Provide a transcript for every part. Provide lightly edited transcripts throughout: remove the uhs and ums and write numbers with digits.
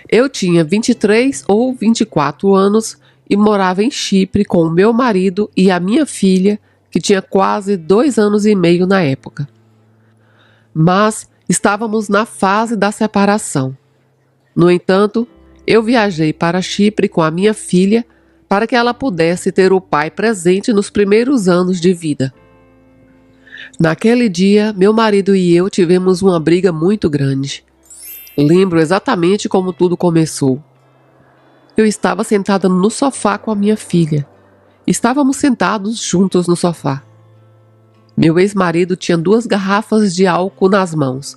Eu tinha 23 ou 24 anos e morava em Chipre com o meu marido e a minha filha, que tinha quase 2 anos e meio na época. Mas estávamos na fase da separação. No entanto, eu viajei para Chipre com a minha filha para que ela pudesse ter o pai presente nos primeiros anos de vida. Naquele dia, meu marido e eu tivemos uma briga muito grande. Lembro exatamente como tudo começou. Eu estava sentada no sofá com a minha filha. Estávamos sentados juntos no sofá. Meu ex-marido tinha 2 garrafas de álcool nas mãos.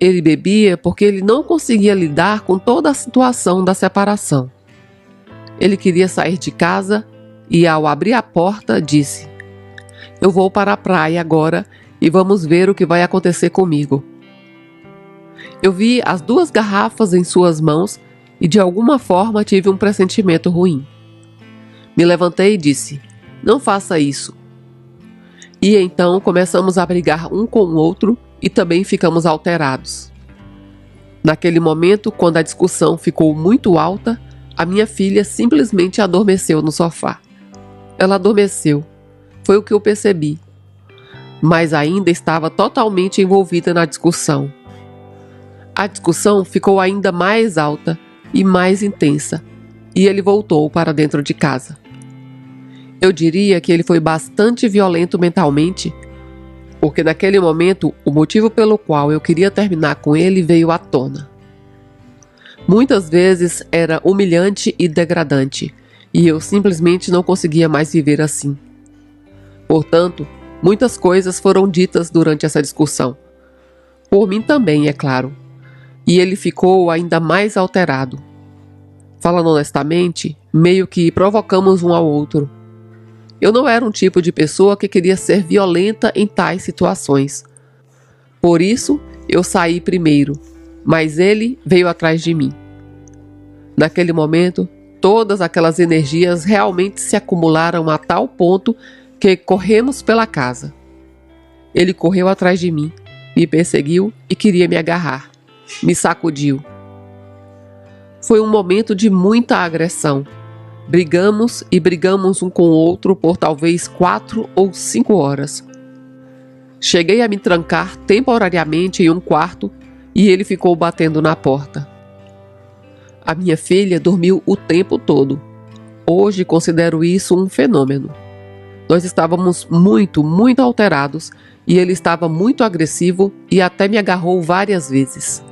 Ele bebia porque ele não conseguia lidar com toda a situação da separação. Ele queria sair de casa e, ao abrir a porta, disse: "Eu vou para a praia agora e vamos ver o que vai acontecer comigo." Eu vi as 2 garrafas em suas mãos e de alguma forma tive um pressentimento ruim. Me levantei e disse: "Não faça isso." E então começamos a brigar um com o outro e também ficamos alterados. Naquele momento, quando a discussão ficou muito alta, a minha filha simplesmente adormeceu no sofá. Ela adormeceu. Foi o que eu percebi. Mas ainda estava totalmente envolvida na discussão. A discussão ficou ainda mais alta e mais intensa, e ele voltou para dentro de casa. Eu diria que ele foi bastante violento mentalmente, porque naquele momento o motivo pelo qual eu queria terminar com ele veio à tona. Muitas vezes era humilhante e degradante, e eu simplesmente não conseguia mais viver assim. Portanto, muitas coisas foram ditas durante essa discussão. Por mim também, é claro. E ele ficou ainda mais alterado. Falando honestamente, meio que provocamos um ao outro. Eu não era um tipo de pessoa que queria ser violenta em tais situações. Por isso, eu saí primeiro, mas ele veio atrás de mim. Naquele momento, todas aquelas energias realmente se acumularam a tal ponto que corremos pela casa. Ele correu atrás de mim, me perseguiu e queria me agarrar. Me sacudiu. Foi um momento de muita agressão. Brigamos e brigamos um com o outro por talvez 4 ou 5 horas. Cheguei a me trancar temporariamente em um quarto e ele ficou batendo na porta. A minha filha dormiu o tempo todo. Hoje considero isso um fenômeno. Nós estávamos muito alterados e ele estava muito agressivo e até me agarrou várias vezes.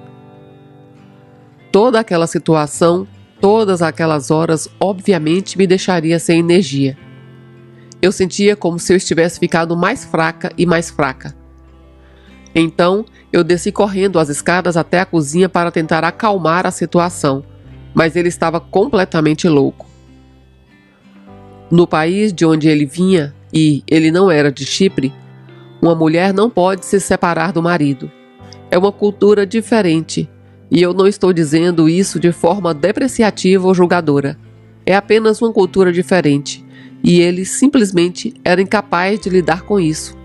Toda aquela situação, todas aquelas horas, obviamente me deixaria sem energia. Eu sentia como se eu estivesse ficando mais fraca e mais fraca. Então, eu desci correndo as escadas até a cozinha para tentar acalmar a situação, mas ele estava completamente louco. No país de onde ele vinha, e ele não era de Chipre, uma mulher não pode se separar do marido. É uma cultura diferente, e eu não estou dizendo isso de forma depreciativa ou julgadora. É apenas uma cultura diferente, e ele simplesmente era incapaz de lidar com isso.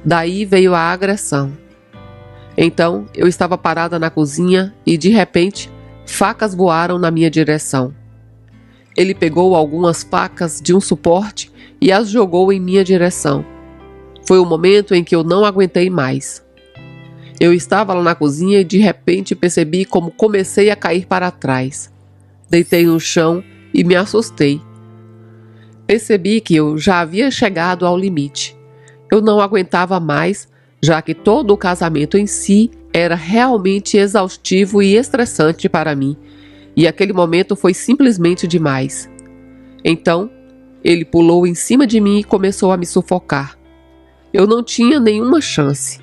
Daí veio a agressão. Então, eu estava parada na cozinha e, de repente, facas voaram na minha direção. Ele pegou algumas facas de um suporte e as jogou em minha direção. Foi o momento em que eu não aguentei mais. Eu estava lá na cozinha e de repente percebi como comecei a cair para trás. Deitei no chão e me assustei. Percebi que eu já havia chegado ao limite. Eu não aguentava mais, já que todo o casamento em si era realmente exaustivo e estressante para mim, e aquele momento foi simplesmente demais. Então, ele pulou em cima de mim e começou a me sufocar. Eu não tinha nenhuma chance.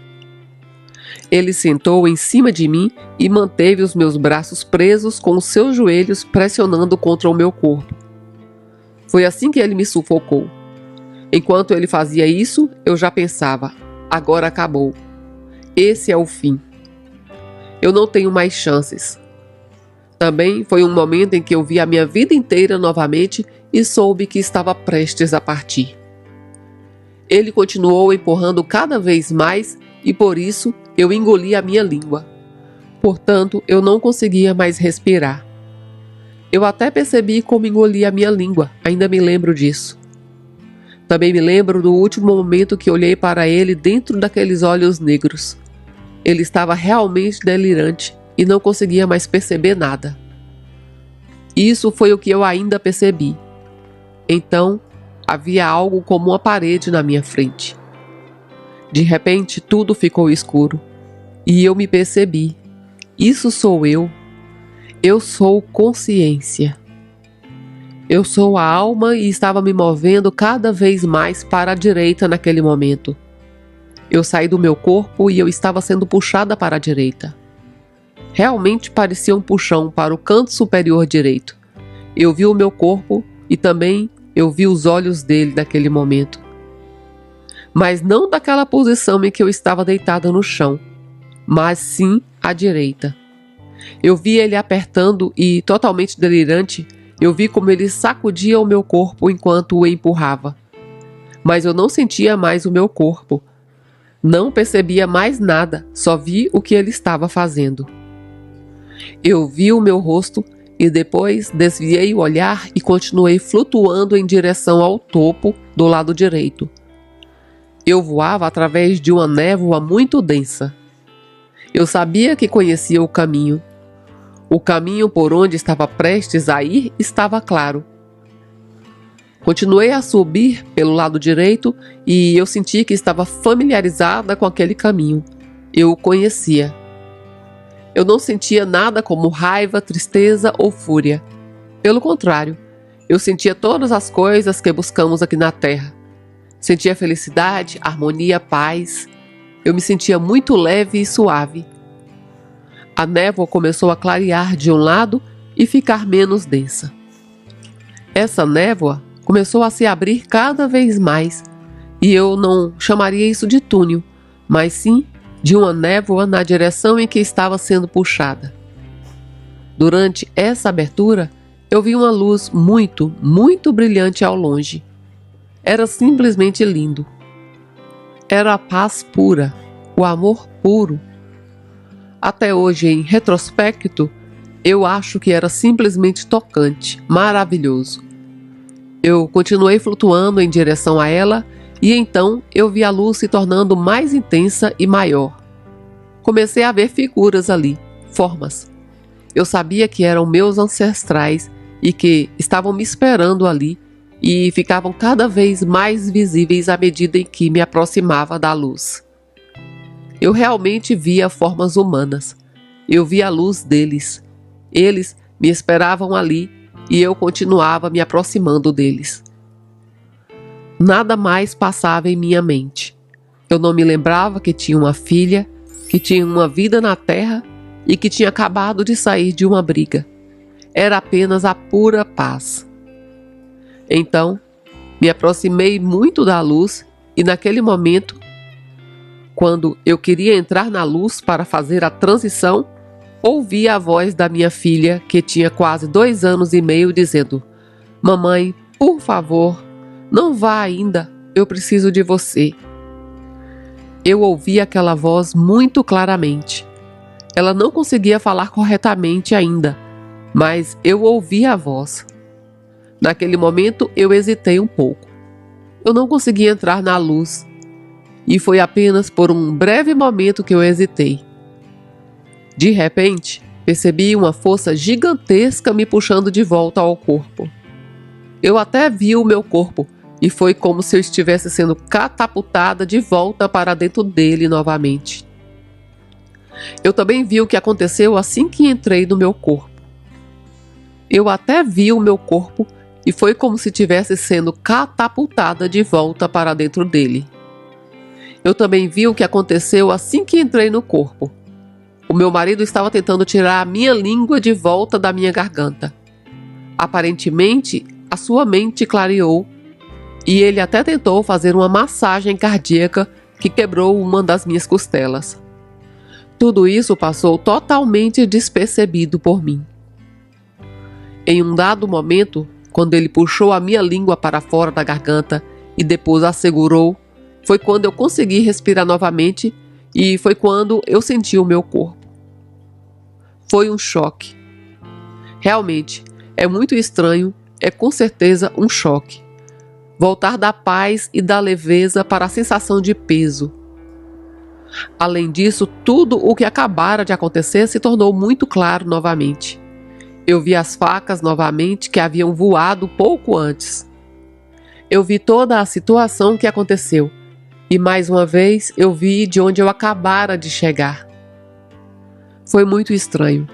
Ele sentou em cima de mim e manteve os meus braços presos com os seus joelhos pressionando contra o meu corpo. Foi assim que ele me sufocou. Enquanto ele fazia isso, eu já pensava: agora acabou. Esse é o fim. Eu não tenho mais chances. Também foi um momento em que eu vi a minha vida inteira novamente e soube que estava prestes a partir. Ele continuou empurrando cada vez mais e por isso eu engoli a minha língua. Portanto, eu não conseguia mais respirar. Eu até percebi como engoli a minha língua, ainda me lembro disso. Também me lembro do último momento que olhei para ele dentro daqueles olhos negros. Ele estava realmente delirante e não conseguia mais perceber nada. Isso foi o que eu ainda percebi. Então, havia algo como uma parede na minha frente. De repente, tudo ficou escuro. E eu me percebi. Isso sou eu. Eu sou consciência. Eu sou a alma e estava me movendo cada vez mais para a direita naquele momento. Eu saí do meu corpo e eu estava sendo puxada para a direita. Realmente parecia um puxão para o canto superior direito. Eu vi o meu corpo e também eu vi os olhos dele naquele momento. Mas não daquela posição em que eu estava deitada no chão, mas sim à direita. Eu vi ele apertando e, totalmente delirante, eu vi como ele sacudia o meu corpo enquanto o empurrava. Mas eu não sentia mais o meu corpo. Não percebia mais nada, só vi o que ele estava fazendo. Eu vi o meu rosto e depois desviei o olhar e continuei flutuando em direção ao topo do lado direito. Eu voava através de uma névoa muito densa. Eu sabia que conhecia o caminho. O caminho por onde estava prestes a ir estava claro. Continuei a subir pelo lado direito e eu senti que estava familiarizada com aquele caminho. Eu o conhecia. Eu não sentia nada como raiva, tristeza ou fúria. Pelo contrário, eu sentia todas as coisas que buscamos aqui na Terra. Sentia felicidade, harmonia, paz. Eu me sentia muito leve e suave. A névoa começou a clarear de um lado e ficar menos densa. Essa névoa começou a se abrir cada vez mais, e eu não chamaria isso de túnel, mas sim de uma névoa na direção em que estava sendo puxada. Durante essa abertura, eu vi uma luz muito, muito brilhante ao longe. Era simplesmente lindo. Era a paz pura, o amor puro. Até hoje, em retrospecto, eu acho que era simplesmente tocante, maravilhoso. Eu continuei flutuando em direção a ela e então eu vi a luz se tornando mais intensa e maior. Comecei a ver figuras ali, formas. Eu sabia que eram meus ancestrais e que estavam me esperando ali e ficavam cada vez mais visíveis à medida em que me aproximava da luz. Eu realmente via formas humanas. Eu via a luz deles. Eles me esperavam ali e eu continuava me aproximando deles. Nada mais passava em minha mente. Eu não me lembrava que tinha uma filha, que tinha uma vida na terra e que tinha acabado de sair de uma briga. Era apenas a pura paz. Então, me aproximei muito da luz e naquele momento, quando eu queria entrar na luz para fazer a transição, ouvi a voz da minha filha, que tinha quase 2 anos e meio, dizendo: "Mamãe, por favor, não vá ainda, eu preciso de você." Eu ouvi aquela voz muito claramente. Ela não conseguia falar corretamente ainda, mas eu ouvi a voz. Naquele momento eu hesitei um pouco. Eu não conseguia entrar na luz, e foi apenas por um breve momento que eu hesitei. De repente, percebi uma força gigantesca me puxando de volta ao corpo. Eu até vi o meu corpo e foi como se eu estivesse sendo catapultada de volta para dentro dele novamente. Eu também vi o que aconteceu assim que entrei no meu corpo. Eu até vi o meu corpo e foi como se estivesse sendo catapultada de volta para dentro dele. Eu também vi o que aconteceu assim que entrei no corpo. O meu marido estava tentando tirar a minha língua de volta da minha garganta. Aparentemente, a sua mente clareou e ele até tentou fazer uma massagem cardíaca que quebrou uma das minhas costelas. Tudo isso passou totalmente despercebido por mim. Em um dado momento, quando ele puxou a minha língua para fora da garganta e depois a segurou, foi quando eu consegui respirar novamente e foi quando eu senti o meu corpo. Foi um choque. Realmente, é muito estranho, é com certeza um choque. Voltar da paz e da leveza para a sensação de peso. Além disso, tudo o que acabara de acontecer se tornou muito claro novamente. Eu vi as facas novamente que haviam voado pouco antes. Eu vi toda a situação que aconteceu. E mais uma vez eu vi de onde eu acabara de chegar. Foi muito estranho.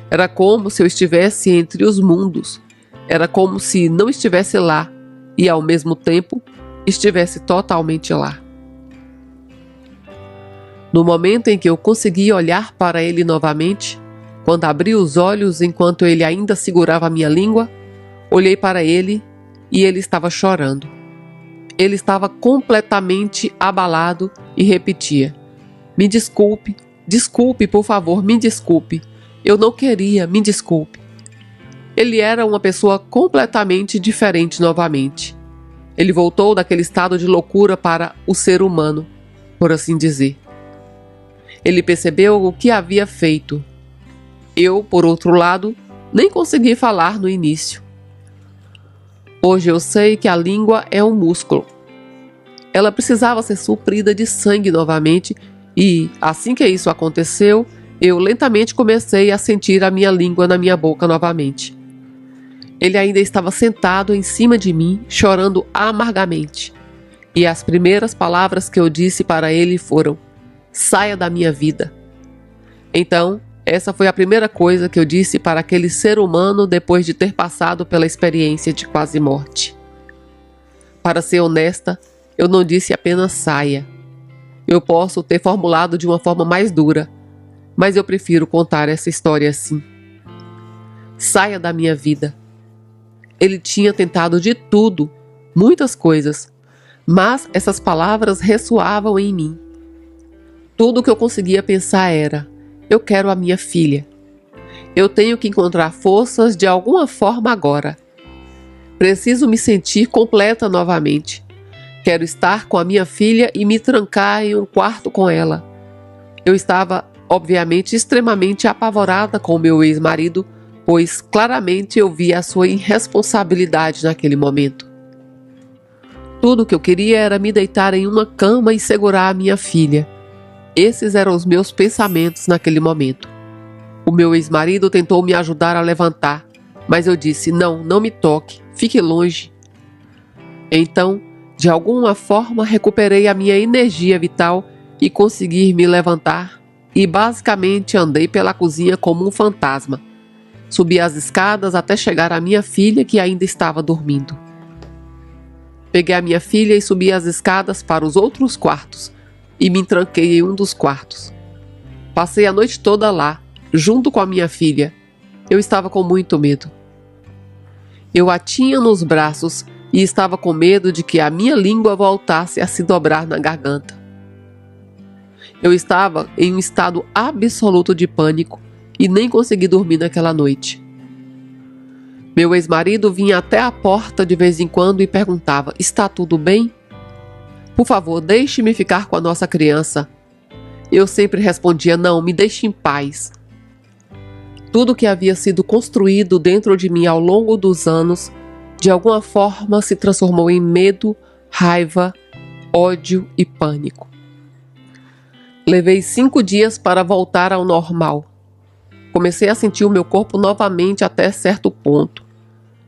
Era como se eu estivesse entre os mundos. Era como se não estivesse lá e, ao mesmo tempo, estivesse totalmente lá. No momento em que eu consegui olhar para ele novamente, quando abri os olhos enquanto ele ainda segurava a minha língua, olhei para ele e ele estava chorando. Ele estava completamente abalado e repetia: "Me desculpe, desculpe, por favor, me desculpe. Eu não queria, me desculpe." Ele era uma pessoa completamente diferente novamente. Ele voltou daquele estado de loucura para o ser humano, por assim dizer. Ele percebeu o que havia feito. Eu, por outro lado, nem consegui falar no início. Hoje eu sei que a língua é um músculo. Ela precisava ser suprida de sangue novamente e, assim que isso aconteceu, eu lentamente comecei a sentir a minha língua na minha boca novamente. Ele ainda estava sentado em cima de mim, chorando amargamente. E as primeiras palavras que eu disse para ele foram: "Saia da minha vida." Então, essa foi a primeira coisa que eu disse para aquele ser humano depois de ter passado pela experiência de quase morte. Para ser honesta, eu não disse apenas saia. Eu posso ter formulado de uma forma mais dura, mas eu prefiro contar essa história assim. Saia da minha vida. Ele tinha tentado de tudo, muitas coisas, mas essas palavras ressoavam em mim. Tudo o que eu conseguia pensar era: eu quero a minha filha. Eu tenho que encontrar forças de alguma forma agora. Preciso me sentir completa novamente. Quero estar com a minha filha e me trancar em um quarto com ela. Eu estava, obviamente, extremamente apavorada com o meu ex-marido, pois claramente eu via a sua irresponsabilidade naquele momento. Tudo o que eu queria era me deitar em uma cama e segurar a minha filha. Esses eram os meus pensamentos naquele momento. O meu ex-marido tentou me ajudar a levantar, mas eu disse: "Não, não me toque, fique longe." Então, de alguma forma, recuperei a minha energia vital e consegui me levantar e basicamente andei pela cozinha como um fantasma. Subi as escadas até chegar à minha filha, que ainda estava dormindo. Peguei a minha filha e subi as escadas para os outros quartos e me tranquei em um dos quartos. Passei a noite toda lá, junto com a minha filha. Eu estava com muito medo. Eu a tinha nos braços e estava com medo de que a minha língua voltasse a se dobrar na garganta. Eu estava em um estado absoluto de pânico e nem consegui dormir naquela noite. Meu ex-marido vinha até a porta de vez em quando e perguntava: "Está tudo bem? Por favor, deixe-me ficar com a nossa criança." Eu sempre respondia: "Não, me deixe em paz." Tudo que havia sido construído dentro de mim ao longo dos anos, de alguma forma se transformou em medo, raiva, ódio e pânico. Levei 5 dias para voltar ao normal. Comecei a sentir o meu corpo novamente até certo ponto.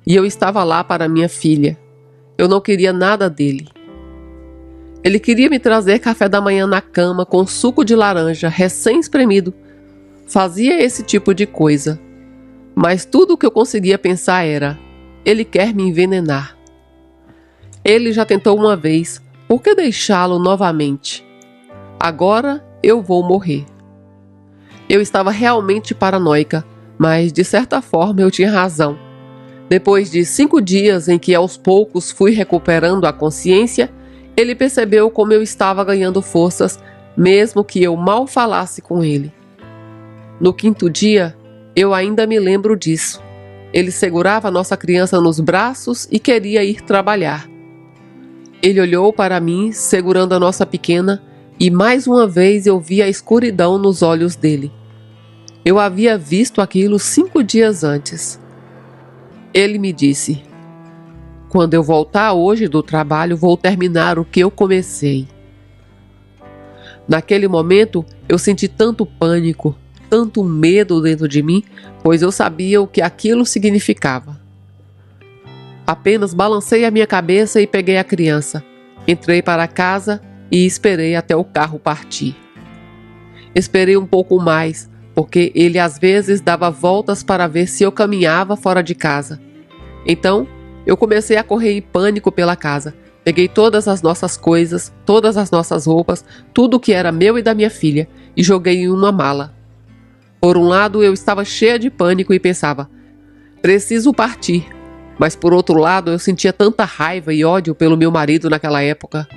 E eu estava lá para minha filha. Eu não queria nada dele. Ele queria me trazer café da manhã na cama com suco de laranja recém-espremido. Fazia esse tipo de coisa. Mas tudo o que eu conseguia pensar era: ele quer me envenenar. Ele já tentou uma vez, por que deixá-lo novamente? Agora eu vou morrer. Eu estava realmente paranoica, mas de certa forma eu tinha razão. Depois de 5 dias em que aos poucos fui recuperando a consciência, ele percebeu como eu estava ganhando forças, mesmo que eu mal falasse com ele. No 5º dia, eu ainda me lembro disso. Ele segurava a nossa criança nos braços e queria ir trabalhar. Ele olhou para mim, segurando a nossa pequena, e mais uma vez eu vi a escuridão nos olhos dele. Eu havia visto aquilo 5 dias antes. Ele me disse: quando eu voltar hoje do trabalho, vou terminar o que eu comecei. Naquele momento, eu senti tanto pânico, tanto medo dentro de mim, pois eu sabia o que aquilo significava. Apenas balancei a minha cabeça e peguei a criança. Entrei para casa e esperei até o carro partir. Esperei um pouco mais, porque ele às vezes dava voltas para ver se eu caminhava fora de casa. Então, eu comecei a correr em pânico pela casa. Peguei todas as nossas coisas, todas as nossas roupas, tudo que era meu e da minha filha, e joguei em uma mala. Por um lado, eu estava cheia de pânico e pensava: preciso partir. Mas por outro lado, eu sentia tanta raiva e ódio pelo meu marido naquela época.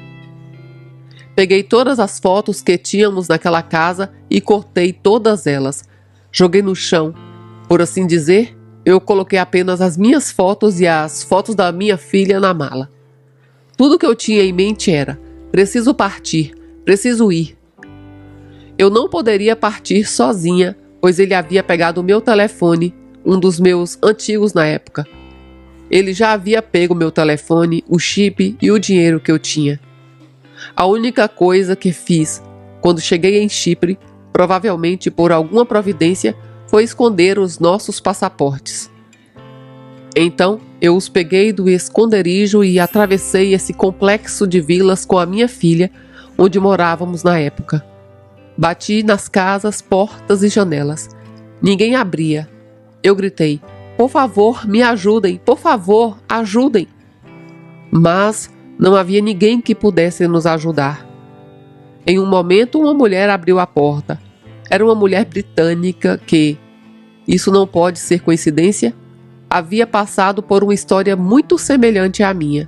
Peguei todas as fotos que tínhamos naquela casa e cortei todas elas. Joguei no chão. Por assim dizer, eu coloquei apenas as minhas fotos e as fotos da minha filha na mala. Tudo que eu tinha em mente era: preciso partir, preciso ir. Eu não poderia partir sozinha, pois ele havia pegado o meu telefone, um dos meus antigos na época. Ele já havia pego meu telefone, o chip e o dinheiro que eu tinha. A única coisa que fiz quando cheguei em Chipre, provavelmente por alguma providência, foi esconder os nossos passaportes. Então, eu os peguei do esconderijo e atravessei esse complexo de vilas com a minha filha, onde morávamos na época. Bati nas casas, portas e janelas. Ninguém abria. Eu gritei: por favor, me ajudem, por favor, ajudem. Mas não havia ninguém que pudesse nos ajudar. Em um momento, uma mulher abriu a porta. Era uma mulher britânica que, isso não pode ser coincidência, havia passado por uma história muito semelhante à minha.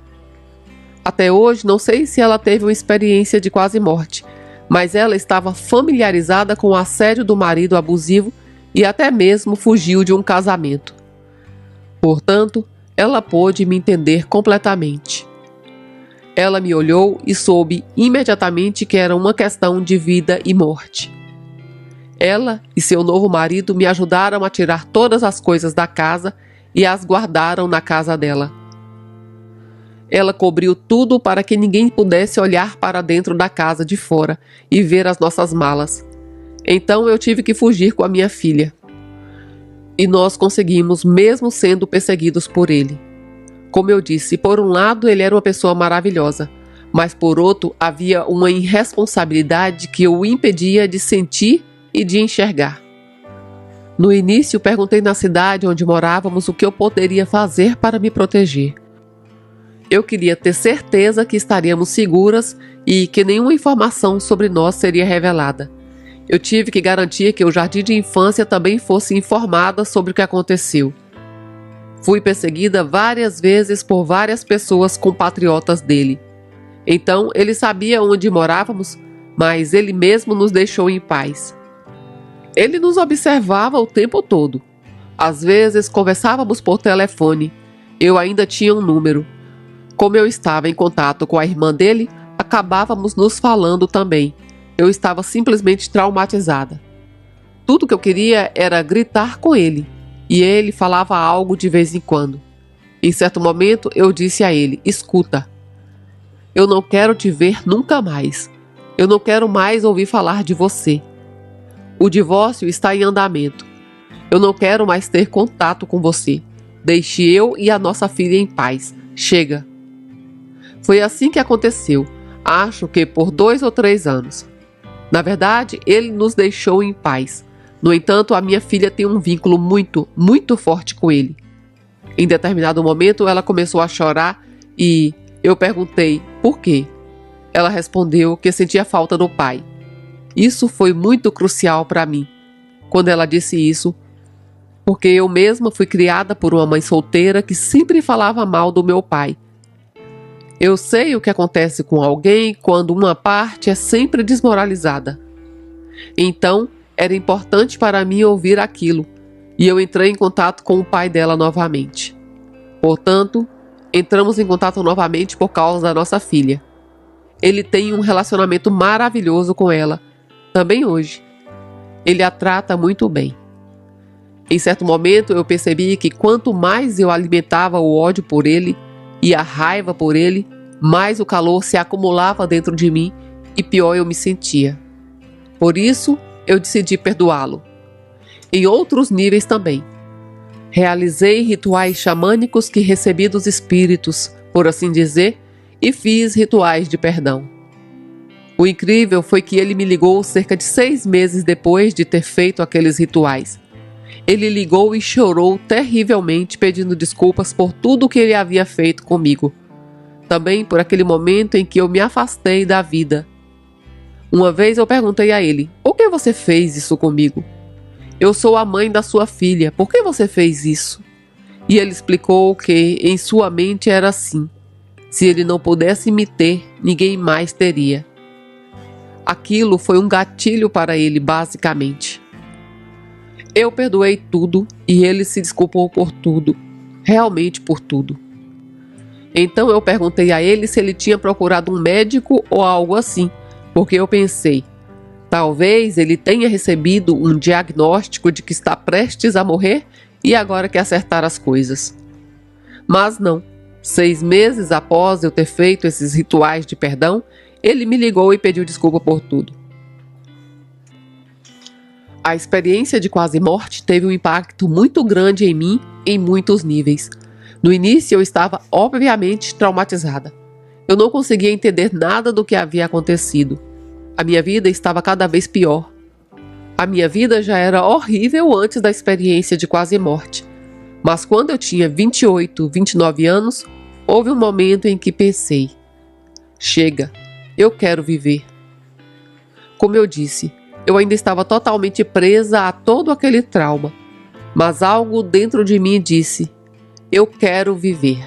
Até hoje, não sei se ela teve uma experiência de quase morte, mas ela estava familiarizada com o assédio do marido abusivo e até mesmo fugiu de um casamento. Portanto, ela pôde me entender completamente. Ela me olhou e soube imediatamente que era uma questão de vida e morte. Ela e seu novo marido me ajudaram a tirar todas as coisas da casa e as guardaram na casa dela. Ela cobriu tudo para que ninguém pudesse olhar para dentro da casa de fora e ver as nossas malas. Então eu tive que fugir com a minha filha. E nós conseguimos, mesmo sendo perseguidos por ele. Como eu disse, por um lado ele era uma pessoa maravilhosa, mas por outro havia uma irresponsabilidade que o impedia de sentir e de enxergar. No início, perguntei na cidade onde morávamos o que eu poderia fazer para me proteger. Eu queria ter certeza que estaríamos seguras e que nenhuma informação sobre nós seria revelada. Eu tive que garantir que o jardim de infância também fosse informada sobre o que aconteceu. Fui perseguida várias vezes por várias pessoas compatriotas dele. Então, ele sabia onde morávamos, mas ele mesmo nos deixou em paz. Ele nos observava o tempo todo. Às vezes, conversávamos por telefone. Eu ainda tinha um número. Como eu estava em contato com a irmã dele, acabávamos nos falando também. Eu estava simplesmente traumatizada. Tudo que eu queria era gritar com ele, e ele falava algo de vez em quando. Em certo momento, eu disse a ele: escuta, eu não quero te ver nunca mais. Eu não quero mais ouvir falar de você. O divórcio está em andamento. Eu não quero mais ter contato com você. Deixe eu e a nossa filha em paz. Chega. Foi assim que aconteceu. Acho que por 2 ou 3 anos. Na verdade, ele nos deixou em paz. No entanto, a minha filha tem um vínculo muito, muito forte com ele. Em determinado momento, ela começou a chorar e eu perguntei por quê. Ela respondeu que sentia falta do pai. Isso foi muito crucial para mim. Quando ela disse isso, porque eu mesma fui criada por uma mãe solteira que sempre falava mal do meu pai. Eu sei o que acontece com alguém quando uma parte é sempre desmoralizada. Então, era importante para mim ouvir aquilo, e eu entrei em contato com o pai dela novamente. Portanto, entramos em contato novamente por causa da nossa filha. Ele tem um relacionamento maravilhoso com ela, também hoje. Ele a trata muito bem. Em certo momento eu percebi que quanto mais eu alimentava o ódio por ele e a raiva por ele, mais o calor se acumulava dentro de mim e pior eu me sentia. Por isso, eu decidi perdoá-lo. Em outros níveis também. Realizei rituais xamânicos que recebi dos espíritos, por assim dizer, e fiz rituais de perdão. O incrível foi que ele me ligou cerca de 6 meses depois de ter feito aqueles rituais. Ele ligou e chorou terrivelmente pedindo desculpas por tudo o que ele havia feito comigo. Também por aquele momento em que eu me afastei da vida. Uma vez eu perguntei a ele: por que você fez isso comigo? Eu sou a mãe da sua filha, por que você fez isso? E ele explicou que em sua mente era assim: se ele não pudesse me ter, ninguém mais teria. Aquilo foi um gatilho para ele, basicamente. Eu perdoei tudo e ele se desculpou por tudo, realmente por tudo. Então eu perguntei a ele se ele tinha procurado um médico ou algo assim, porque eu pensei, talvez ele tenha recebido um diagnóstico de que está prestes a morrer e agora quer acertar as coisas. Mas não. 6 meses após eu ter feito esses rituais de perdão, ele me ligou e pediu desculpa por tudo. A experiência de quase morte teve um impacto muito grande em mim em muitos níveis. No início eu estava obviamente traumatizada. Eu não conseguia entender nada do que havia acontecido. A minha vida estava cada vez pior. A minha vida já era horrível antes da experiência de quase morte. Mas quando eu tinha 28, 29 anos, houve um momento em que pensei: chega, eu quero viver. Como eu disse, eu ainda estava totalmente presa a todo aquele trauma. Mas algo dentro de mim disse: eu quero viver.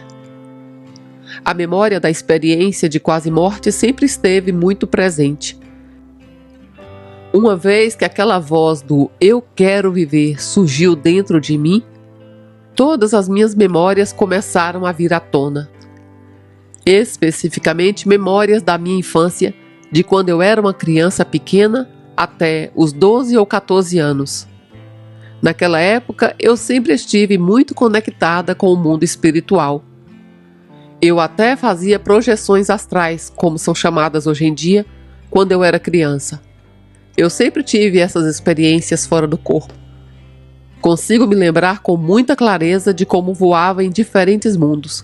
A memória da experiência de quase morte sempre esteve muito presente. Uma vez que aquela voz do eu quero viver surgiu dentro de mim, todas as minhas memórias começaram a vir à tona. Especificamente memórias da minha infância, de quando eu era uma criança pequena até os 12 ou 14 anos. Naquela época, eu sempre estive muito conectada com o mundo espiritual. Eu até fazia projeções astrais, como são chamadas hoje em dia, quando eu era criança. Eu sempre tive essas experiências fora do corpo. Consigo me lembrar com muita clareza de como voava em diferentes mundos.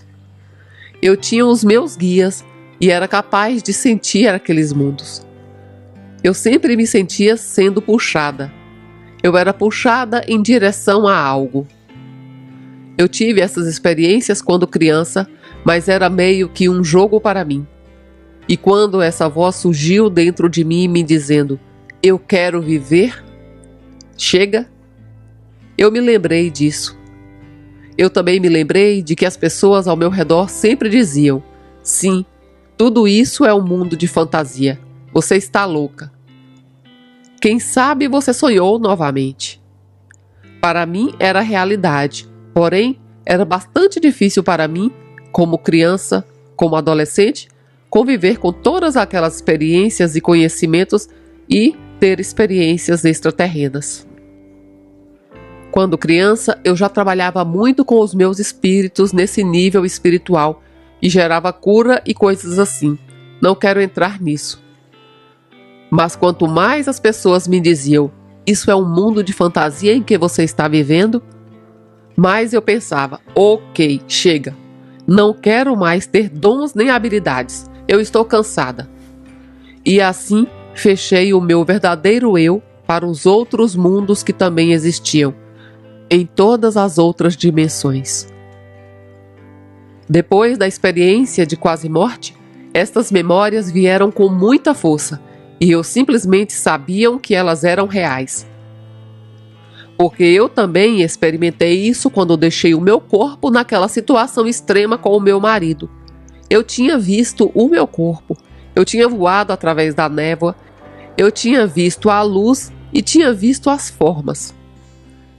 Eu tinha os meus guias e era capaz de sentir aqueles mundos. Eu sempre me sentia sendo puxada. Eu era puxada em direção a algo. Eu tive essas experiências quando criança, mas era meio que um jogo para mim. E quando essa voz surgiu dentro de mim me dizendo: eu quero viver, chega, eu me lembrei disso. Eu também me lembrei de que as pessoas ao meu redor sempre diziam: sim, tudo isso é um mundo de fantasia, você está louca. Quem sabe você sonhou novamente. Para mim era realidade, porém era bastante difícil para mim, como criança, como adolescente, conviver com todas aquelas experiências e conhecimentos e ter experiências extraterrenas. Quando criança, eu já trabalhava muito com os meus espíritos nesse nível espiritual e gerava cura e coisas assim. Não quero entrar nisso. Mas quanto mais as pessoas me diziam: isso é um mundo de fantasia em que você está vivendo, mais eu pensava: ok, chega. Não quero mais ter dons nem habilidades. Eu estou cansada. E assim fechei o meu verdadeiro eu para os outros mundos que também existiam, em todas as outras dimensões. Depois da experiência de quase morte, estas memórias vieram com muita força e eu simplesmente sabia que elas eram reais. Porque eu também experimentei isso quando deixei o meu corpo naquela situação extrema com o meu marido. Eu tinha visto o meu corpo, eu tinha voado através da névoa, eu tinha visto a luz e tinha visto as formas.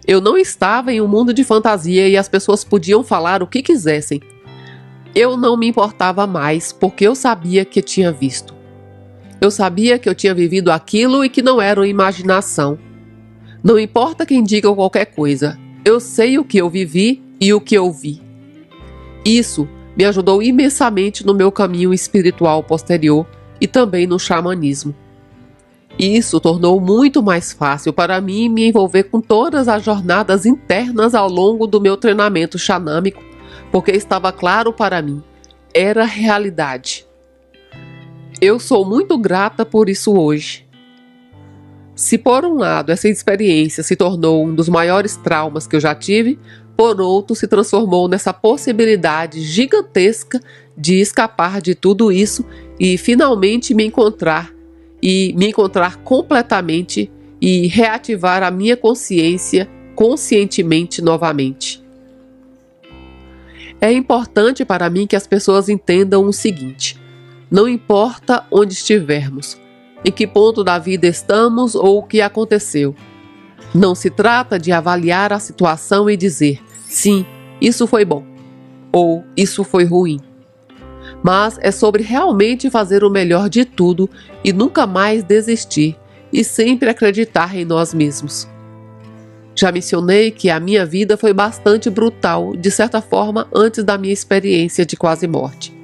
Eu não estava em um mundo de fantasia e as pessoas podiam falar o que quisessem. Eu não me importava mais porque eu sabia que tinha visto. Eu sabia que eu tinha vivido aquilo e que não era uma imaginação. Não importa quem diga qualquer coisa, Eu sei o que eu vivi e o que eu vi. Isso me ajudou imensamente no meu caminho espiritual posterior e também no xamanismo. Isso tornou muito mais fácil para mim me envolver com todas as jornadas internas ao longo do meu treinamento xamânico, porque estava claro para mim, era realidade. Eu sou muito grata por isso hoje. Se por um lado essa experiência se tornou um dos maiores traumas que eu já tive, por outro se transformou nessa possibilidade gigantesca de escapar de tudo isso e finalmente me encontrar completamente e reativar a minha consciência conscientemente novamente. É importante para mim que as pessoas entendam o seguinte: não importa onde estivermos, em que ponto da vida estamos ou o que aconteceu. Não se trata de avaliar a situação e dizer, sim, isso foi bom, ou isso foi ruim. Mas é sobre realmente fazer o melhor de tudo e nunca mais desistir e sempre acreditar em nós mesmos. Já mencionei que a minha vida foi bastante brutal, de certa forma, antes da minha experiência de quase morte.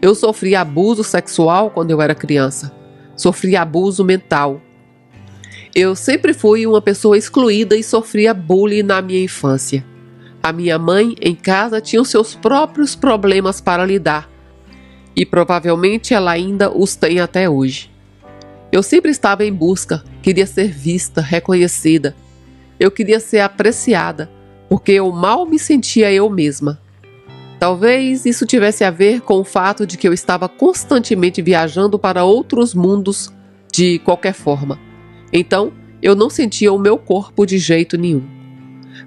Eu sofri abuso sexual quando eu era criança. Sofri abuso mental. Eu sempre fui uma pessoa excluída e sofria bullying na minha infância. A minha mãe, em casa, tinha os seus próprios problemas para lidar. E provavelmente ela ainda os tem até hoje. Eu sempre estava em busca, queria ser vista, reconhecida. Eu queria ser apreciada, porque eu mal me sentia eu mesma. Talvez isso tivesse a ver com o fato de que eu estava constantemente viajando para outros mundos de qualquer forma. Então, eu não sentia o meu corpo de jeito nenhum.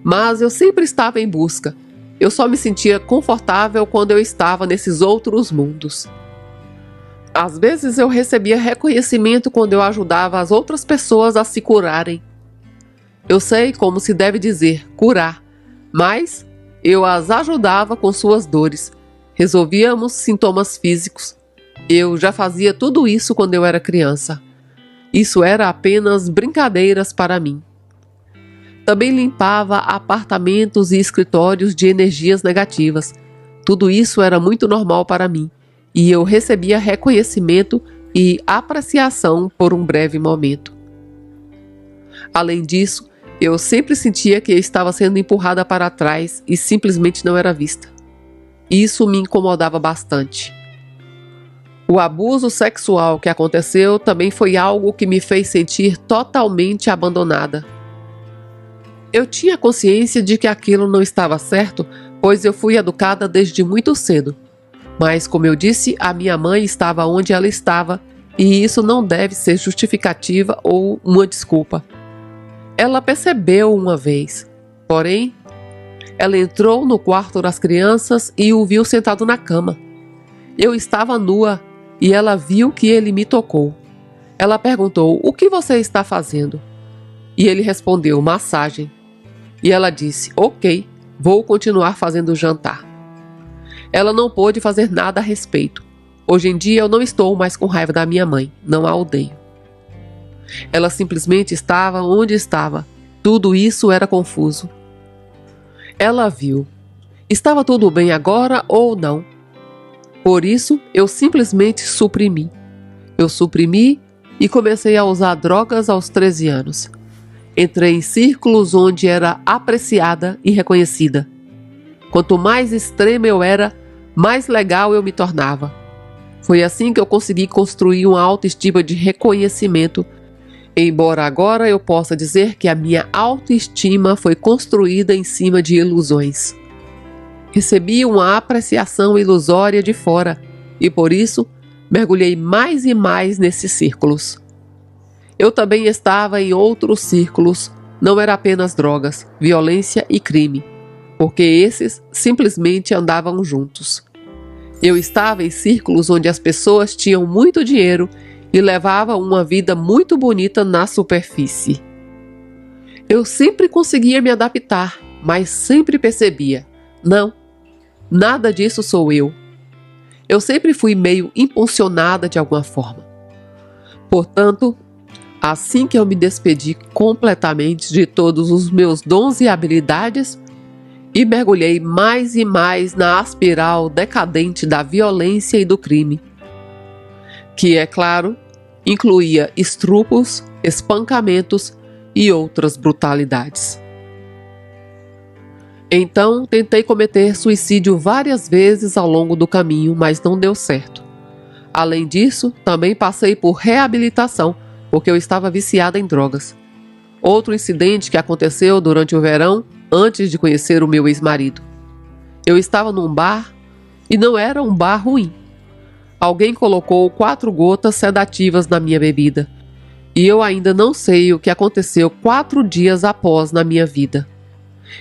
Mas eu sempre estava em busca. Eu só me sentia confortável quando eu estava nesses outros mundos. Às vezes eu recebia reconhecimento quando eu ajudava as outras pessoas a se curarem. Eu sei como se deve dizer, curar, mas eu as ajudava com suas dores. Resolvíamos sintomas físicos. Eu já fazia tudo isso quando eu era criança. Isso era apenas brincadeiras para mim. Também limpava apartamentos e escritórios de energias negativas. Tudo isso era muito normal para mim, e eu recebia reconhecimento e apreciação por um breve momento. Além disso, eu sempre sentia que eu estava sendo empurrada para trás e simplesmente não era vista. Isso me incomodava bastante. O abuso sexual que aconteceu também foi algo que me fez sentir totalmente abandonada. Eu tinha consciência de que aquilo não estava certo, pois eu fui educada desde muito cedo. Mas, como eu disse, a minha mãe estava onde ela estava, e isso não deve ser justificativa ou uma desculpa. Ela percebeu uma vez, porém, ela entrou no quarto das crianças e o viu sentado na cama. Eu estava nua e ela viu que ele me tocou. Ela perguntou, o que você está fazendo? E ele respondeu, massagem. E ela disse, ok, vou continuar fazendo o jantar. Ela não pôde fazer nada a respeito. Hoje em dia eu não estou mais com raiva da minha mãe, não a odeio. Ela simplesmente estava onde estava. Tudo isso era confuso. Ela viu. Estava tudo bem agora ou não? Por isso, eu simplesmente suprimi. Eu suprimi e comecei a usar drogas aos 13 anos. Entrei em círculos onde era apreciada e reconhecida. Quanto mais extrema eu era, mais legal eu me tornava. Foi assim que eu consegui construir uma autoestima de reconhecimento, embora agora eu possa dizer que a minha autoestima foi construída em cima de ilusões. Recebi uma apreciação ilusória de fora e, por isso, mergulhei mais e mais nesses círculos. Eu também estava em outros círculos, não era apenas drogas, violência e crime, porque esses simplesmente andavam juntos. Eu estava em círculos onde as pessoas tinham muito dinheiro e levavam uma vida muito bonita na superfície. Eu sempre conseguia me adaptar, mas sempre percebia, não, nada disso sou eu. Eu sempre fui meio impulsionada de alguma forma. Portanto, Assim que eu me despedi completamente de todos os meus dons e habilidades e mergulhei mais e mais na espiral decadente da violência e do crime, que, é claro, incluía estrupos, espancamentos e outras brutalidades. Então, tentei cometer suicídio várias vezes ao longo do caminho, mas não deu certo. Além disso, também passei por reabilitação, porque eu estava viciada em drogas. Outro incidente que aconteceu durante o verão, antes de conhecer o meu ex-marido. Eu estava num bar, e não era um bar ruim. Alguém colocou 4 gotas sedativas na minha bebida, e eu ainda não sei o que aconteceu 4 dias após na minha vida.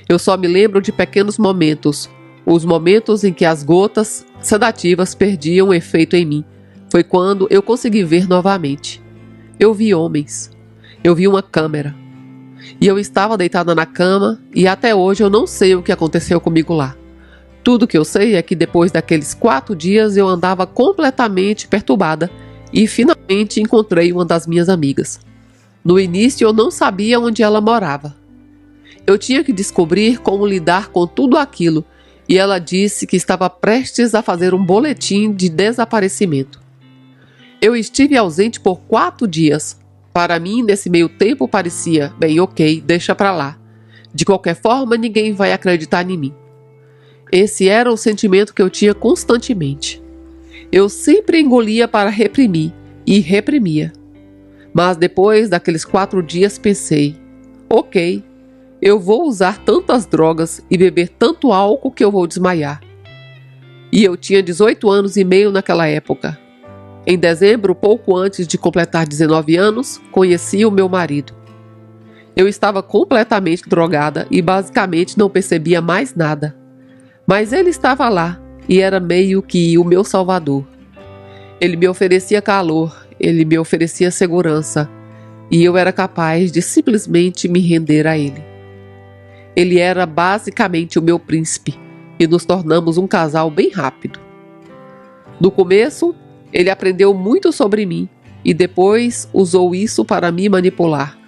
Eu só me lembro de pequenos momentos, os momentos em que as gotas sedativas perdiam efeito em mim. Foi quando eu consegui ver novamente. Eu vi homens, eu vi uma câmera, e eu estava deitada na cama e até hoje eu não sei o que aconteceu comigo lá. Tudo que eu sei é que depois daqueles 4 dias eu andava completamente perturbada e finalmente encontrei uma das minhas amigas. No início eu não sabia onde ela morava. Eu tinha que descobrir como lidar com tudo aquilo e ela disse que estava prestes a fazer um boletim de desaparecimento. Eu estive ausente por 4 dias. Para mim, nesse meio tempo parecia, bem, ok, deixa pra lá. De qualquer forma, ninguém vai acreditar em mim. Esse era o sentimento que eu tinha constantemente. Eu sempre engolia para reprimir e reprimia. Mas depois daqueles 4 dias pensei, ok, eu vou usar tantas drogas e beber tanto álcool que eu vou desmaiar. E eu tinha 18 anos e meio naquela época. Em dezembro, pouco antes de completar 19 anos, conheci o meu marido. Eu estava completamente drogada e basicamente não percebia mais nada. Mas ele estava lá e era meio que o meu salvador. Ele me oferecia calor, ele me oferecia segurança e eu era capaz de simplesmente me render a ele. Ele era basicamente o meu príncipe e nos tornamos um casal bem rápido. No começo, ele aprendeu muito sobre mim e depois usou isso para me manipular.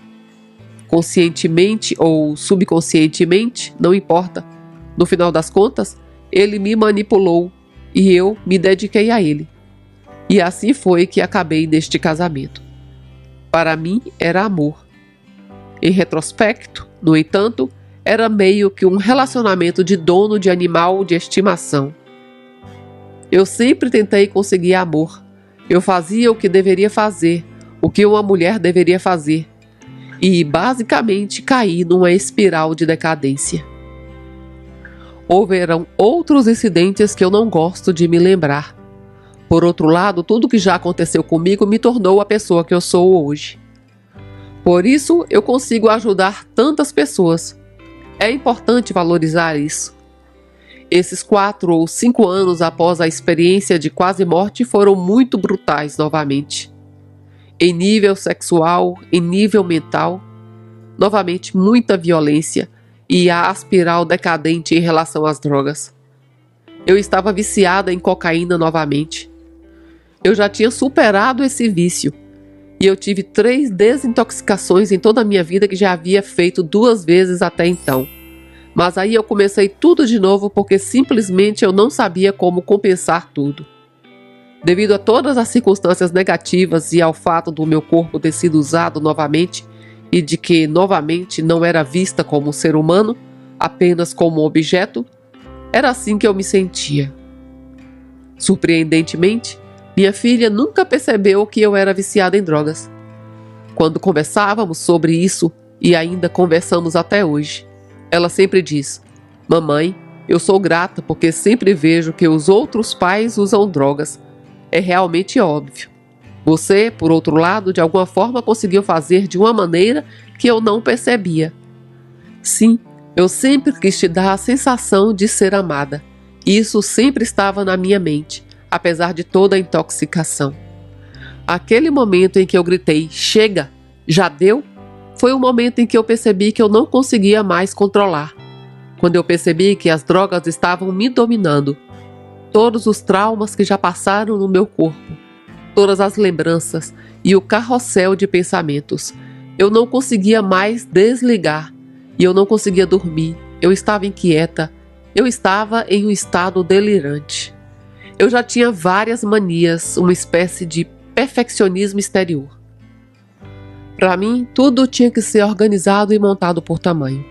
Conscientemente ou subconscientemente, não importa. No final das contas, ele me manipulou e eu me dediquei a ele. E assim foi que acabei neste casamento. Para mim era amor. Em retrospecto, no entanto, era meio que um relacionamento de dono de animal de estimação. Eu sempre tentei conseguir amor. Eu fazia o que deveria fazer, o que uma mulher deveria fazer. E basicamente caí numa espiral de decadência. Houveram outros incidentes que eu não gosto de me lembrar. Por outro lado, tudo que já aconteceu comigo me tornou a pessoa que eu sou hoje. Por isso, eu consigo ajudar tantas pessoas. É importante valorizar isso. Esses 4 ou 5 anos após a experiência de quase morte foram muito brutais novamente. Em nível sexual, em nível mental, novamente muita violência e a espiral decadente em relação às drogas. Eu estava viciada em cocaína novamente. Eu já tinha superado esse vício e eu tive 3 desintoxicações em toda a minha vida que já havia feito 2 vezes até então. Mas aí eu comecei tudo de novo porque simplesmente eu não sabia como compensar tudo. Devido a todas as circunstâncias negativas e ao fato do meu corpo ter sido usado novamente e de que novamente não era vista como um ser humano, apenas como um objeto, era assim que eu me sentia. Surpreendentemente, minha filha nunca percebeu que eu era viciada em drogas. Quando conversávamos sobre isso, e ainda conversamos até hoje, ela sempre diz: "Mamãe, eu sou grata porque sempre vejo que os outros pais usam drogas. É realmente óbvio. Você, por outro lado, de alguma forma conseguiu fazer de uma maneira que eu não percebia. Sim, eu sempre quis te dar a sensação de ser amada. Isso sempre estava na minha mente, apesar de toda a intoxicação. Aquele momento em que eu gritei, 'Chega! Já deu?' foi o momento em que eu percebi que eu não conseguia mais controlar. Quando eu percebi que as drogas estavam me dominando. Todos os traumas que já passaram no meu corpo, todas as lembranças e o carrossel de pensamentos. Eu não conseguia mais desligar e eu não conseguia dormir. Eu estava inquieta. Eu estava em um estado delirante. Eu já tinha várias manias, uma espécie de perfeccionismo exterior. Para mim, tudo tinha que ser organizado e montado por tamanho.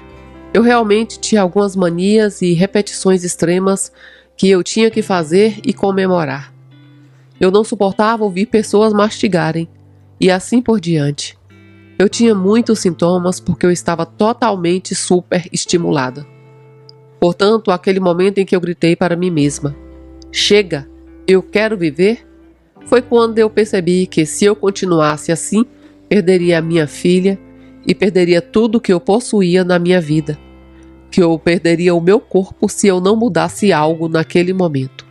Eu realmente tinha algumas manias e repetições extremas que eu tinha que fazer e comemorar. Eu não suportava ouvir pessoas mastigarem, e assim por diante. Eu tinha muitos sintomas porque eu estava totalmente super estimulada. Portanto, aquele momento em que eu gritei para mim mesma: "Chega, eu quero viver", foi quando eu percebi que se eu continuasse assim, perderia a minha filha e perderia tudo que eu possuía na minha vida, que eu perderia o meu corpo se eu não mudasse algo naquele momento.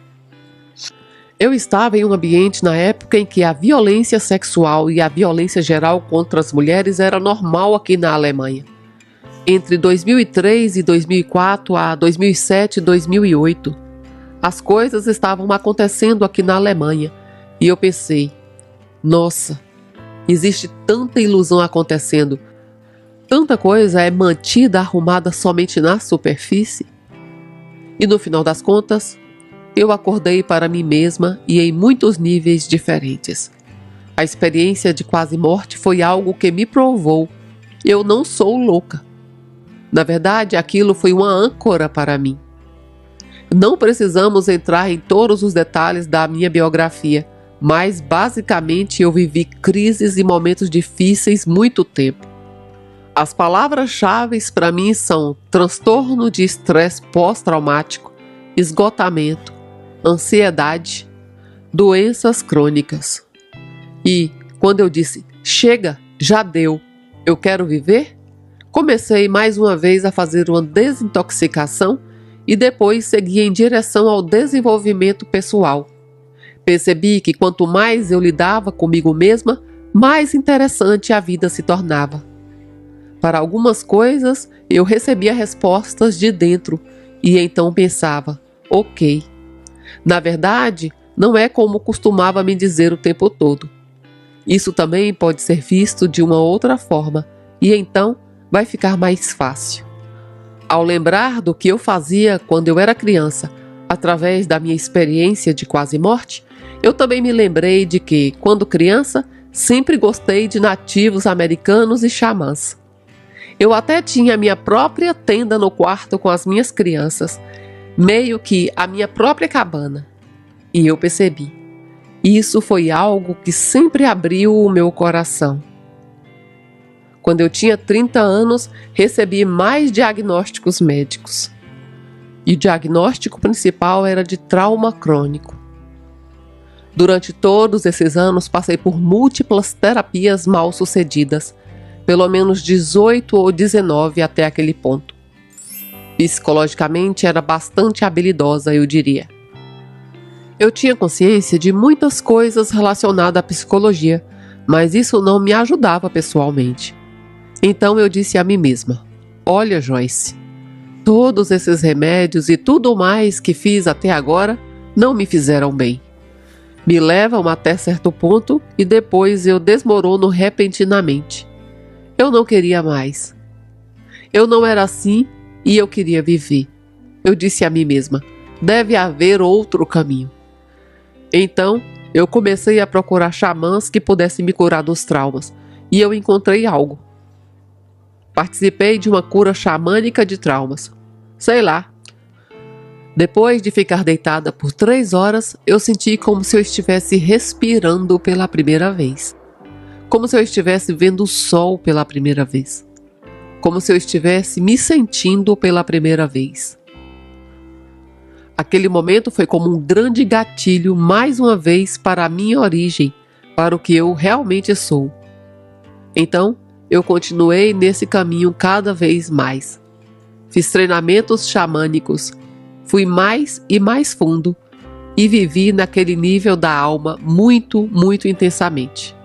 Eu estava em um ambiente na época em que a violência sexual e a violência geral contra as mulheres era normal aqui na Alemanha. Entre 2003 e 2004 a 2007 e 2008, as coisas estavam acontecendo aqui na Alemanha e eu pensei: nossa, existe tanta ilusão acontecendo, tanta coisa é mantida arrumada somente na superfície. E no final das contas, eu acordei para mim mesma e em muitos níveis diferentes. A experiência de quase morte foi algo que me provou: eu não sou louca. Na verdade, aquilo foi uma âncora para mim. Não precisamos entrar em todos os detalhes da minha biografia, mas basicamente eu vivi crises e momentos difíceis muito tempo. As palavras-chave para mim são transtorno de estresse pós-traumático, esgotamento, ansiedade, doenças crônicas. E quando eu disse: chega, já deu, eu quero viver, comecei mais uma vez a fazer uma desintoxicação e depois segui em direção ao desenvolvimento pessoal. Percebi que quanto mais eu lidava comigo mesma, mais interessante a vida se tornava. Para algumas coisas, eu recebia respostas de dentro e então pensava: ok. Na verdade, não é como costumava me dizer o tempo todo. Isso também pode ser visto de uma outra forma e então vai ficar mais fácil. Ao lembrar do que eu fazia quando eu era criança, através da minha experiência de quase morte, eu também me lembrei de que, quando criança, sempre gostei de nativos americanos e xamãs. Eu até tinha minha própria tenda no quarto com as minhas crianças, meio que a minha própria cabana. E eu percebi: isso foi algo que sempre abriu o meu coração. Quando eu tinha 30 anos, recebi mais diagnósticos médicos. E o diagnóstico principal era de trauma crônico. Durante todos esses anos, passei por múltiplas terapias mal sucedidas, pelo menos 18 ou 19 até aquele ponto. Psicologicamente era bastante habilidosa, eu diria. Eu tinha consciência de muitas coisas relacionadas à psicologia, mas isso não me ajudava pessoalmente. Então eu disse a mim mesma: olha, Joyce, todos esses remédios e tudo mais que fiz até agora não me fizeram bem. Me levam até certo ponto e depois eu desmorono repentinamente. Eu não queria mais. Eu não era assim e eu queria viver. Eu disse a mim mesma: deve haver outro caminho. Então, eu comecei a procurar xamãs que pudessem me curar dos traumas, e eu encontrei algo. Participei de uma cura xamânica de traumas. Sei lá. Depois de ficar deitada por 3 horas, eu senti como se eu estivesse respirando pela primeira vez. Como se eu estivesse vendo o sol pela primeira vez. Como se eu estivesse me sentindo pela primeira vez. Aquele momento foi como um grande gatilho, mais uma vez, para a minha origem, para o que eu realmente sou. Então, eu continuei nesse caminho cada vez mais. Fiz treinamentos xamânicos, fui mais e mais fundo e vivi naquele nível da alma muito, muito intensamente.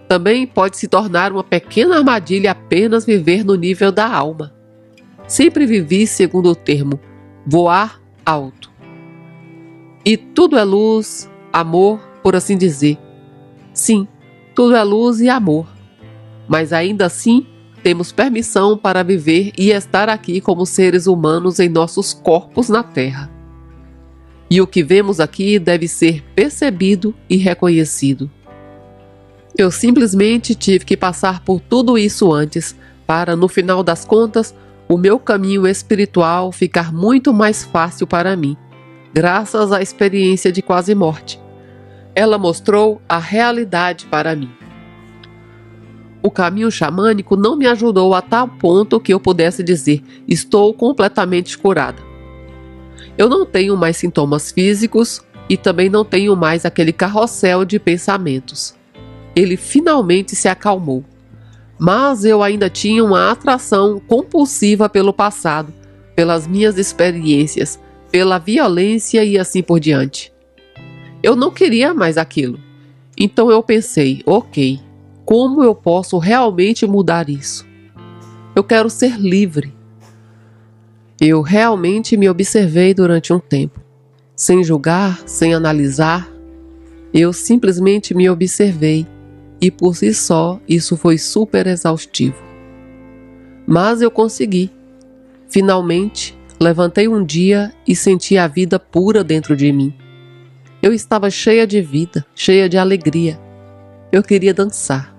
Também pode se tornar uma pequena armadilha apenas viver no nível da alma. Sempre vivi segundo o termo voar alto. E tudo é luz, amor, por assim dizer. Sim, tudo é luz e amor. Mas ainda assim, temos permissão para viver e estar aqui como seres humanos em nossos corpos na Terra. E o que vemos aqui deve ser percebido e reconhecido. Eu simplesmente tive que passar por tudo isso antes, para, no final das contas, o meu caminho espiritual ficar muito mais fácil para mim, graças à experiência de quase morte. Ela mostrou a realidade para mim. O caminho xamânico não me ajudou a tal ponto que eu pudesse dizer: estou completamente curada. Eu não tenho mais sintomas físicos e também não tenho mais aquele carrossel de pensamentos. Ele finalmente se acalmou. Mas eu ainda tinha uma atração compulsiva pelo passado, pelas minhas experiências, pela violência e assim por diante. Eu não queria mais aquilo. Então eu pensei, ok, como eu posso realmente mudar isso? Eu quero ser livre. Eu realmente me observei durante um tempo, sem julgar, sem analisar. Eu simplesmente me observei. E por si só, isso foi super exaustivo. Mas eu consegui. Finalmente, levantei um dia e senti a vida pura dentro de mim. Eu estava cheia de vida, cheia de alegria. Eu queria dançar.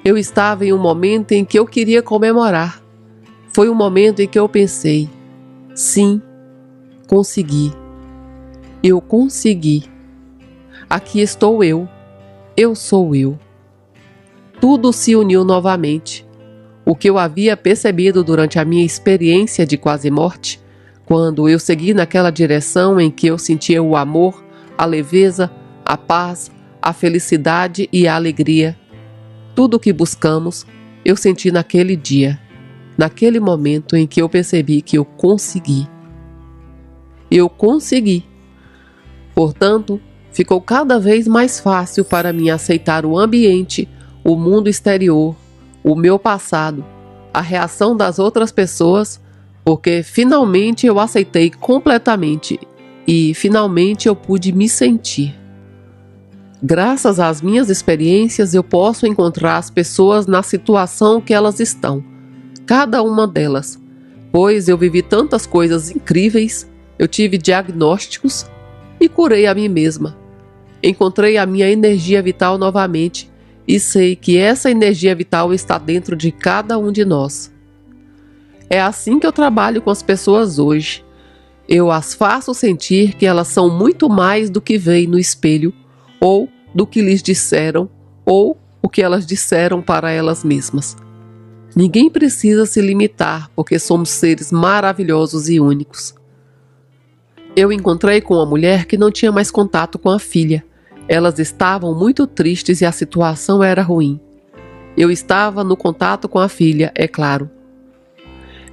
Eu estava em um momento em que eu queria comemorar. Foi um momento em que eu pensei, sim, consegui. Eu consegui. Aqui estou eu. Eu sou eu. Tudo se uniu novamente. O que eu havia percebido durante a minha experiência de quase morte, quando eu segui naquela direção em que eu sentia o amor, a leveza, a paz, a felicidade e a alegria. Tudo o que buscamos, eu senti naquele dia, naquele momento em que eu percebi que eu consegui. Eu consegui. Portanto, ficou cada vez mais fácil para mim aceitar o ambiente, o mundo exterior, o meu passado, a reação das outras pessoas, porque finalmente eu aceitei completamente e finalmente eu pude me sentir. Graças às minhas experiências, eu posso encontrar as pessoas na situação que elas estão, cada uma delas, pois eu vivi tantas coisas incríveis, eu tive diagnósticos e curei a mim mesma. Encontrei a minha energia vital novamente e sei que essa energia vital está dentro de cada um de nós. É assim que eu trabalho com as pessoas hoje. Eu as faço sentir que elas são muito mais do que veem no espelho, ou do que lhes disseram, ou o que elas disseram para elas mesmas. Ninguém precisa se limitar, porque somos seres maravilhosos e únicos. Eu encontrei com uma mulher que não tinha mais contato com a filha. Elas estavam muito tristes e a situação era ruim. Eu estava no contato com a filha, é claro.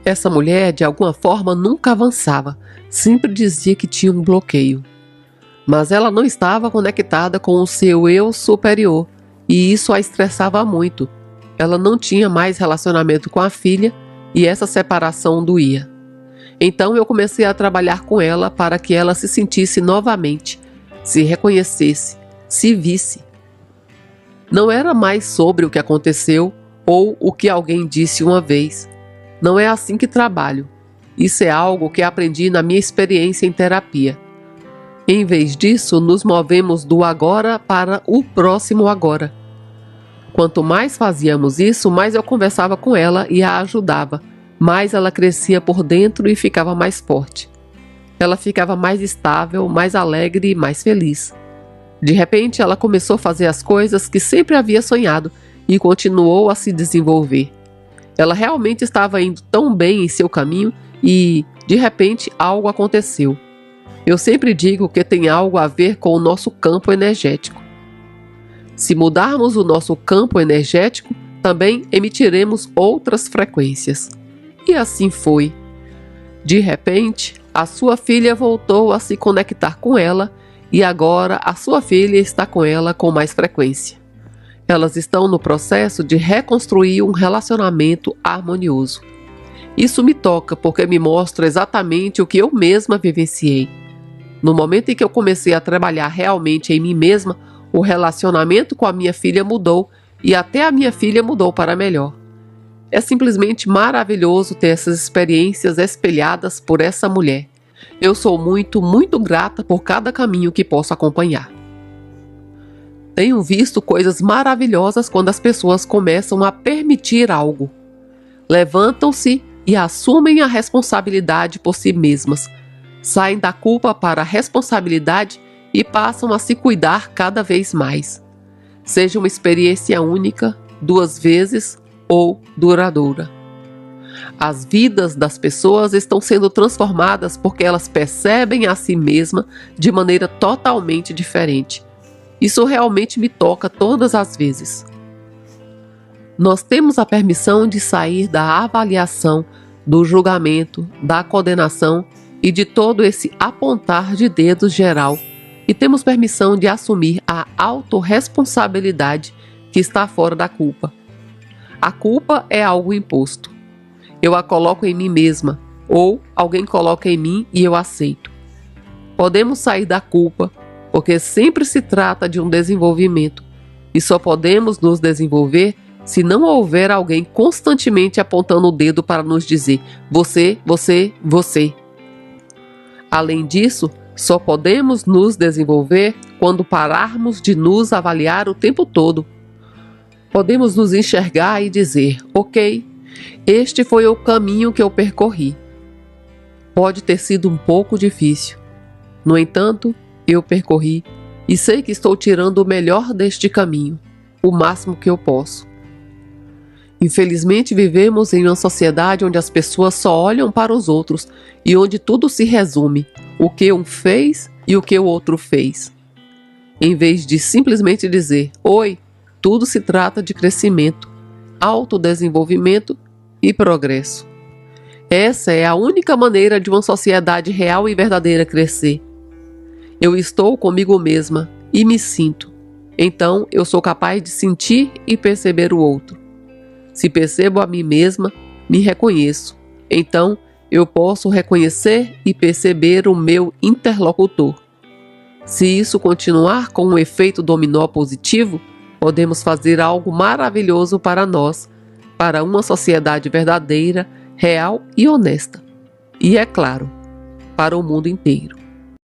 Essa mulher, de alguma forma, nunca avançava, sempre dizia que tinha um bloqueio. Mas ela não estava conectada com o seu eu superior, e isso a estressava muito. Ela não tinha mais relacionamento com a filha, e essa separação doía. Então eu comecei a trabalhar com ela para que ela se sentisse novamente, se reconhecesse, se visse. Não era mais sobre o que aconteceu ou o que alguém disse uma vez. Não é assim que trabalho. Isso é algo que aprendi na minha experiência em terapia. Em vez disso, nos movemos do agora para o próximo agora. Quanto mais fazíamos isso, mais eu conversava com ela e a ajudava, mais ela crescia por dentro e ficava mais forte. Ela ficava mais estável, mais alegre e mais feliz. De repente, ela começou a fazer as coisas que sempre havia sonhado e continuou a se desenvolver. Ela realmente estava indo tão bem em seu caminho e, de repente, algo aconteceu. Eu sempre digo que tem algo a ver com o nosso campo energético. Se mudarmos o nosso campo energético, também emitiremos outras frequências. E assim foi. De repente, a sua filha voltou a se conectar com ela e agora a sua filha está com ela com mais frequência. Elas estão no processo de reconstruir um relacionamento harmonioso. Isso me toca porque me mostra exatamente o que eu mesma vivenciei. No momento em que eu comecei a trabalhar realmente em mim mesma, o relacionamento com a minha filha mudou e até a minha filha mudou para melhor. É simplesmente maravilhoso ter essas experiências espelhadas por essa mulher. Eu sou muito, muito grata por cada caminho que posso acompanhar. Tenho visto coisas maravilhosas quando as pessoas começam a permitir algo. Levantam-se e assumem a responsabilidade por si mesmas. Saem da culpa para a responsabilidade e passam a se cuidar cada vez mais. Seja uma experiência única, 2 vezes ou duradoura. As vidas das pessoas estão sendo transformadas porque elas percebem a si mesmas de maneira totalmente diferente. Isso realmente me toca todas as vezes. Nós temos a permissão de sair da avaliação, do julgamento, da condenação e de todo esse apontar de dedos geral, e temos permissão de assumir a autorresponsabilidade que está fora da culpa. A culpa é algo imposto. Eu a coloco em mim mesma, ou alguém coloca em mim e eu aceito. Podemos sair da culpa, porque sempre se trata de um desenvolvimento, e só podemos nos desenvolver se não houver alguém constantemente apontando o dedo para nos dizer: você, você, você. Além disso, só podemos nos desenvolver quando pararmos de nos avaliar o tempo todo. Podemos nos enxergar e dizer: ok, este foi o caminho que eu percorri. Pode ter sido um pouco difícil. No entanto, eu percorri e sei que estou tirando o melhor deste caminho, o máximo que eu posso. Infelizmente, vivemos em uma sociedade onde as pessoas só olham para os outros e onde tudo se resume: o que um fez e o que o outro fez. Em vez de simplesmente dizer: oi, tudo se trata de crescimento, autodesenvolvimento e progresso. Essa é a única maneira de uma sociedade real e verdadeira crescer. Eu estou comigo mesma e me sinto. Então eu sou capaz de sentir e perceber o outro. Se percebo a mim mesma, me reconheço. Então eu posso reconhecer e perceber o meu interlocutor. Se isso continuar com um efeito dominó positivo, podemos fazer algo maravilhoso para nós, para uma sociedade verdadeira, real e honesta. E, é claro, para o mundo inteiro.